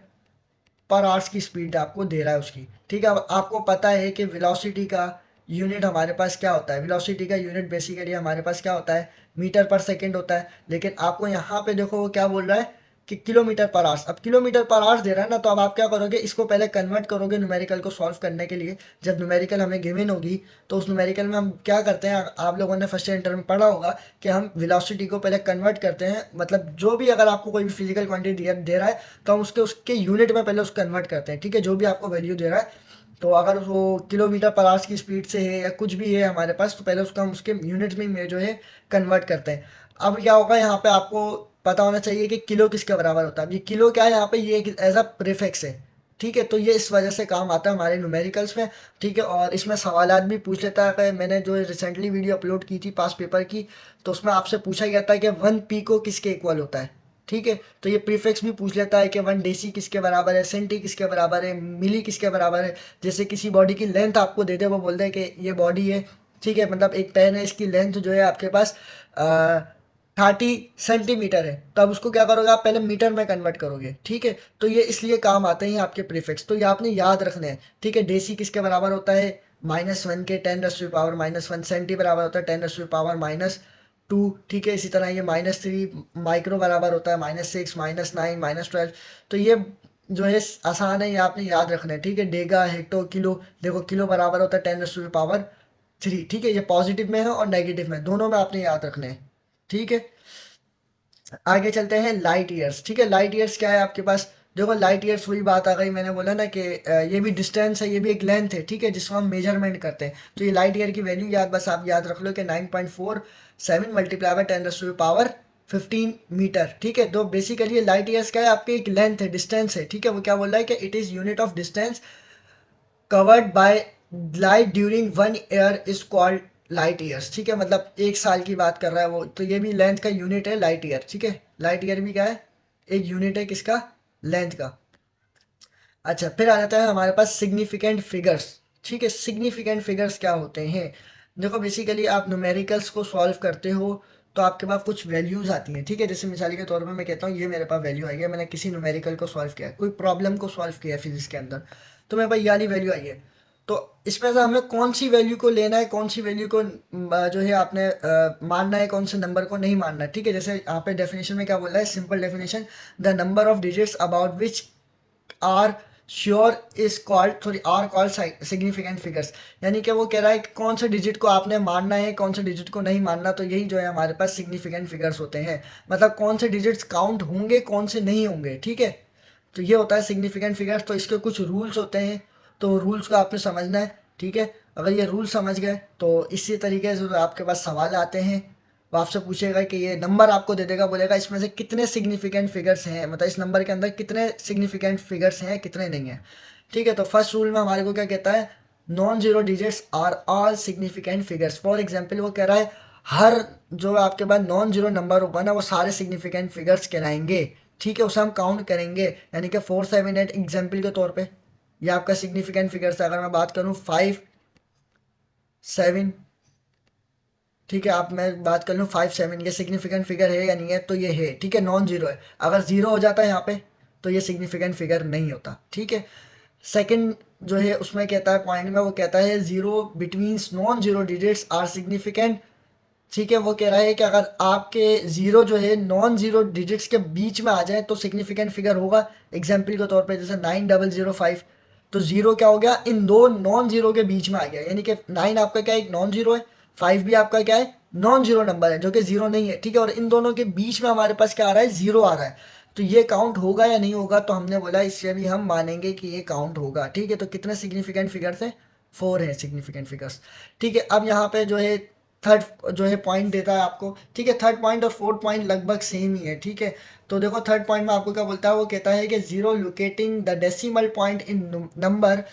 पर आवर्स की स्पीड आपको दे रहा है उसकी। ठीक है, अब आपको पता है कि वेलोसिटी का यूनिट हमारे पास क्या होता है, वेलोसिटी का यूनिट बेसिकली हमारे पास क्या होता है, मीटर पर सेकंड होता है। लेकिन आपको यहाँ पे देखो वो क्या बोल रहा है कि किलोमीटर पर आवर्स। अब किलोमीटर पर आवर्स दे रहा है ना, तो अब आप क्या करोगे, इसको पहले कन्वर्ट करोगे न्यूमेरिकल को सॉल्व करने के लिए। जब न्यूमेरिकल हमें गिवन होगी तो उस न्यूमेरिकल में हम क्या करते हैं, आप लोगों ने फर्स्ट ईयर इंटर में पढ़ा होगा कि हम वेलोसिटी को पहले कन्वर्ट करते हैं, मतलब जो भी अगर आपको कोई भी फिजिकल क्वांटिटी दे रहा है तो हम उसके उसके यूनिट में पहले उसको कन्वर्ट करते हैं। ठीक है, जो भी आपको वैल्यू दे रहा है तो अगर वो किलोमीटर पर आवर्स की स्पीड से है या कुछ भी है हमारे पास, तो पहले उसको हम उसके यूनिट में जो है कन्वर्ट करते हैं। अब क्या होगा यहाँ पे आपको पता होना चाहिए कि किलो किसके बराबर होता है। अब ये किलो क्या है यहाँ पे, ये एज अ प्रीफिक्स है, ठीक है। तो ये इस वजह से काम आता है हमारे न्यूमेरिकल्स में, ठीक है। और इसमें सवालात भी पूछ लेता है। मैंने जो रिसेंटली वीडियो अपलोड की थी पास पेपर की, तो उसमें आपसे पूछा गया था कि 1 पीको किसके इक्वल होता है, ठीक है। तो ये प्रीफिक्स भी पूछ लेता है कि 1 डेसी किसके बराबर है, सेंटी किसके बराबर है, मिली किसके बराबर है। जैसे किसी बॉडी की लेंथ आपको दे दे, वो बोल दे कि ये बॉडी है, ठीक है, मतलब एक पेन है, इसकी लेंथ जो है आपके पास 30 सेंटीमीटर है, तो अब उसको क्या करोगे आप, पहले मीटर में कन्वर्ट करोगे, ठीक है। तो ये इसलिए काम आते हैं आपके प्रीफिक्स, तो ये आपने याद रखने हैं, ठीक है। डेसी किसके बराबर होता है, -1 के 10⁻⁻1, सेंटी बराबर होता है 10⁻⁻2, ठीक है। इसी तरह ये -3 माइक्रो बराबर होता है -6, -9, -12। तो ये जो है आसान है, ये आपने याद रखना है, ठीक है। डेगा, हेक्टो, किलो, देखो किलो बराबर होता है 10⁻3, ठीक है। ये पॉजिटिव में है और नेगेटिव में, दोनों में आपने याद रखने हैं, ठीक है। आगे चलते हैं लाइट ईयर्स, ठीक है। लाइट ईयर्स क्या है आपके पास, देखो लाइट ईयर्स वही बात आ गई, मैंने बोला ना कि ये भी डिस्टेंस है, ये भी एक लेंथ है, ठीक है, जिसको हम मेजरमेंट करते हैं। तो ये लाइट ईयर की वैल्यू बस आप याद रख लो कि 9.47 मल्टीप्लाई बाय 10⁻15 मीटर, ठीक है। तो बेसिकली ये लाइट ईयर्स क्या है, आपकी एक लेंथ है, डिस्टेंस है, ठीक है। वो क्या बोल रहा है कि it is unit of distance covered by light during 1 year is called light years, ठीक है। मतलब 1 साल की बात कर रहा है वो, तो ये भी लेंथ का यूनिट है लाइट ईयर, ठीक है। लाइट ईयर भी क्या है, एक यूनिट है किसका, लेंथ का। अच्छा, फिर आ जाता है हमारे पास सिग्निफिकेंट फिगर्स, ठीक है। सिग्निफिकेंट फिगर्स क्या होते हैं, देखो बेसिकली आप न्यूमेरिकल्स को सॉल्व करते हो तो आपके पास कुछ वैल्यूज आती हैं, ठीक है। जैसे मिसाल के तौर पर मैं कहता हूँ ये मेरे पास वैल्यू आई है, मैंने किसी न्यूमेरिकल को सॉल्व किया है, कोई प्रॉब्लम को सॉल्व किया है फिजिक्स के अंदर, तो मेरे पास ये वाली वैल्यू आई है। तो इसमें से हमें कौन सी वैल्यू को लेना है, कौन सी वैल्यू को जो है आपने मानना है, कौन से नंबर को नहीं मानना है, ठीक है। जैसे यहाँ पे डेफिनेशन में क्या बोल रहा है, simple definition, the number of digits about which are sure is called, sorry, are called significant figures. यानी कि वो कह रहा है कि कौन से डिजिट को आपने मानना है, कौन से डिजिट को नहीं मानना, तो यही जो है हमारे पास सिग्निफिकेंट फिगर्स होते हैं। मतलब कौन से डिजिट्स काउंट होंगे, कौन से नहीं होंगे, ठीक है। तो ये होता है सिग्निफिकेंट फिगर्स। तो इसके कुछ रूल्स होते हैं, तो रूल्स को आपने समझना है, ठीक है। अगर ये रूल समझ गए तो इसी तरीके से आपके पास सवाल आते हैं, वो आपसे पूछेगा कि ये नंबर आपको दे देगा, बोलेगा इसमें से कितने सिग्निफिकेंट फिगर्स हैं, मतलब इस नंबर के अंदर कितने सिग्निफिकेंट फिगर्स हैं, कितने नहीं हैं, ठीक है। तो फर्स्ट रूल में हमारे को क्या कहता है, non zero digits are all significant figures. For example वो कह रहा है हर जो आपके पास नॉन जीरो नंबर होगा ना, वो सारे सिग्निफिकेंट फिगर्स कहलाएंगे, ठीक है। उसे हम काउंट करेंगे, यानी कि 478 एग्जाम्पल के तौर पे ये आपका सिग्निफिकेंट फिगर्स है। अगर मैं बात करूँ 5, 7, ठीक है, आप मैं बात कर लूँ 5, 7, ये सिग्निफिकेंट फिगर है या नहीं है, तो ये है, ठीक है, नॉन जीरो है। अगर जीरो हो जाता है यहाँ पे तो ये सिग्निफिकेंट फिगर नहीं होता, ठीक है। सेकंड जो है उसमें कहता है पॉइंट में, वो कहता है zero between non zero digits are significant, ठीक है। वो कह रहा है कि अगर आपके जीरो जो है नॉन जीरो डिजिट्स के बीच में आ जाए तो सिग्निफिकेंट फिगर होगा। एग्जाम्पल के तौर पे जैसे 9005, तो जीरो क्या हो गया, इन दो नॉन जीरो के बीच में आ गया, यानी कि 9 आपका क्या है, एक नॉन जीरो है, 5 भी आपका क्या है, नॉन जीरो नंबर है जो कि जीरो नहीं है, ठीक है। और इन दोनों के बीच में हमारे पास क्या आ रहा है, जीरो आ रहा है। तो ये काउंट होगा या नहीं होगा, तो हमने बोला इससे भी हम मानेंगे कि ये काउंट होगा, ठीक है। तो कितने सिग्निफिकेंट फिगर्स हैं, 4 है सिग्निफिकेंट फिगर्स, ठीक है। अब यहाँ पे जो है थर्ड जो है पॉइंट देता है आपको, ठीक है। थर्ड पॉइंट और फोर्थ पॉइंट लगभग सेम ही है, ठीक है। तो देखो थर्ड पॉइंट में आपको क्या बोलता है, वो कहता है कि zero locating the decimal point in number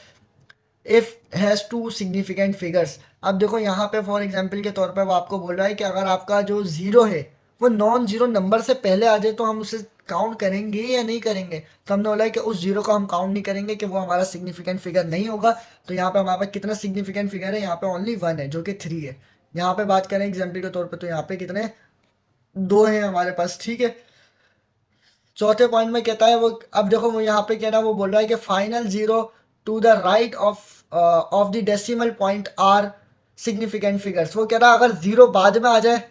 if has two significant figures. अब देखो यहाँ पे फॉर एग्जांपल के तौर पे वो आपको बोल रहा है कि अगर आपका जो जीरो है वो नॉन जीरो नंबर से पहले आ जाए तो हम उसे काउंट करेंगे या नहीं करेंगे। तो हमने बोला है कि उस जीरो को हम काउंट नहीं करेंगे, कि वो हमारा सिग्निफिकेंट फिगर नहीं होगा। तो यहाँ पे हमारे पास कितना सिग्निफिकेंट फिगर है, यहाँ पे ओनली 1 है जो कि 3 है। यहाँ पे बात करें एग्जाम्पल के तौर पे तो यहाँ पे कितने, 2 हैं हमारे पास, ठीक है। चौथे पॉइंट में कहता है वो, अब देखो वो यहाँ पे कह रहा है, वो बोल रहा है कि final zero to the right of the decimal point are significant figures. वो कह रहा है अगर जीरो बाद में आ जाए,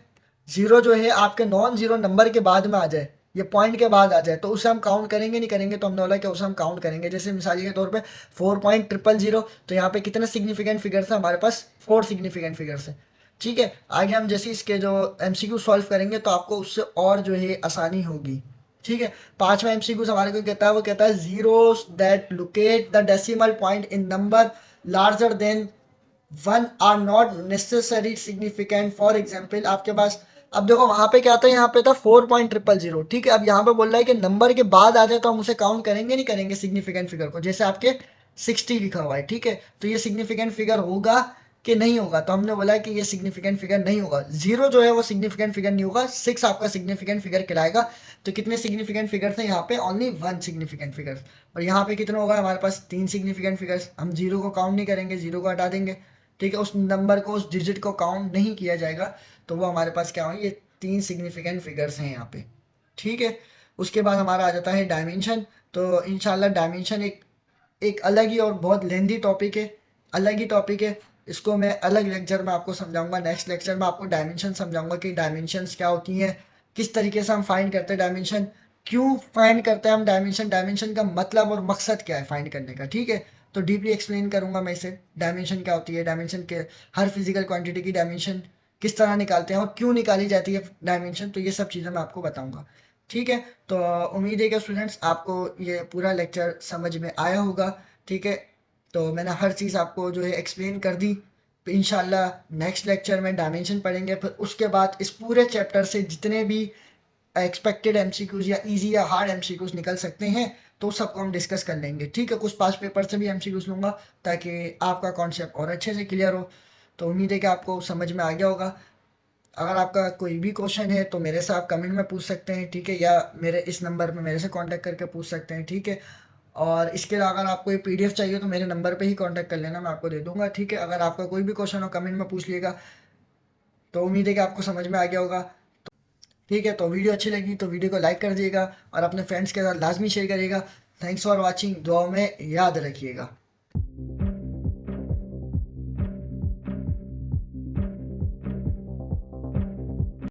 जीरो जो है आपके नॉन जीरो नंबर के बाद में आ जाए, ये पॉइंट के बाद आ जाए, तो उसे हम काउंट करेंगे नहीं करेंगे, तो हमने बोला कि उसे हम काउंट करेंगे। जैसे मिसाल के तौर पे 4.000, तो यहाँ पे कितने सिग्निफिकेंट फिगर्स है हमारे पास, 4 सिग्निफिकेंट फिगर्स है, ठीक है। आगे हम जैसे इसके जो एमसीक्यू सॉल्व करेंगे तो आपको उससे और जो है आसानी होगी, ठीक है। 5वां एमसीक्यू हमारे को कहता है, वो कहता है zeros that locate the decimal point in number larger than 1 are not necessary significant. For example आपके पास, अब देखो वहां पे क्या था, यहाँ पे था 4.000, ठीक है। अब यहाँ पे बोल रहा है कि नंबर के बाद आ जाए तो हम उसे काउंट करेंगे नहीं करेंगे सिग्निफिकेंट फिगर को, जैसे आपके 60 लिखा हुआ है, ठीक है। तो ये सिग्निफिकेंट फिगर होगा कि नहीं होगा, तो हमने बोला कि ये सिग्निफिकेंट फिगर नहीं होगा। 0 जो है वो सिग्निफिकेंट फिगर नहीं होगा, 6 आपका सिग्निफिकेंट फिगर कहलाएगा। तो कितने सिग्निफिकेंट फिगर थे यहाँ पे? Only 1 significant figure. और यहाँ पे कितना होगा हमारे पास? 3 सिग्निफिकेंट फिगर्स। हम 0 को काउंट नहीं करेंगे, 0 को हटा देंगे, ठीक है। उस नंबर को, उस डिजिट को काउंट नहीं किया जाएगा। तो वो हमारे पास क्या होंगे? ये 3 सिग्निफिकेंट फिगर्स हैं यहाँ पे, ठीक है। उसके बाद हमारा आ जाता है डायमेंशन। तो इंशाल्लाह डायमेंशन एक एक अलग ही और बहुत लेंदी टॉपिक है, अलग ही टॉपिक है। इसको मैं अलग लेक्चर में आपको समझाऊंगा। नेक्स्ट लेक्चर में आपको डायमेंशन समझाऊंगा कि डायमेंशंस क्या होती हैं, किस तरीके से हम फाइंड करते हैं डायमेंशन, क्यों फाइंड करते हैं हम डायमेंशन, डायमेंशन का मतलब और मकसद क्या है फाइंड करने का, ठीक है। तो डीपली एक्सप्लेन करूंगा मैं इसे, डायमेंशन क्या होती है, डायमेंशन के हर फिजिकल क्वांटिटी की डायमेंशन किस तरह निकालते हैं और क्यों निकाली जाती है डायमेंशन, तो ये सब चीज़ें मैं आपको बताऊंगा, ठीक है। तो उम्मीद है कि स्टूडेंट्स आपको ये पूरा लेक्चर समझ में आया होगा, ठीक है। तो मैंने हर चीज़ आपको जो है एक्सप्लेन कर दी। तो इंशाल्लाह नेक्स्ट लेक्चर में डायमेंशन पढ़ेंगे, फिर उसके बाद इस पूरे चैप्टर से जितने भी एक्सपेक्टेड एमसीक्यूज या इजी या हार्ड एमसीक्यूज निकल सकते हैं तो सबको हम डिस्कस कर लेंगे, ठीक है। कुछ पास पेपर से भी एमसीक्यूज लूँगा ताकि आपका कॉन्सेप्ट और अच्छे से क्लियर हो। तो उम्मीद है कि आपको समझ में आ गया होगा। अगर आपका कोई भी क्वेश्चन है तो मेरे से आप कमेंट में पूछ सकते हैं, ठीक है, या मेरे इस नंबर पे मेरे से कांटेक्ट करके पूछ सकते हैं, ठीक है। और इसके अलावा अगर आपको ये पीडीएफ चाहिए तो मेरे नंबर पे ही कांटेक्ट कर लेना, मैं आपको दे दूंगा, ठीक है। अगर आपका कोई भी क्वेश्चन हो कमेंट में पूछ लिएगा। तो उम्मीद है कि आपको समझ में आ गया होगा, ठीक है। तो वीडियो अच्छी लगी तो वीडियो को लाइक कर दिएगा और अपने फ्रेंड्स के साथ लाजमी शेयर करिएगा। थैंक्स फॉर वॉचिंग, दुआ में याद रखिएगा।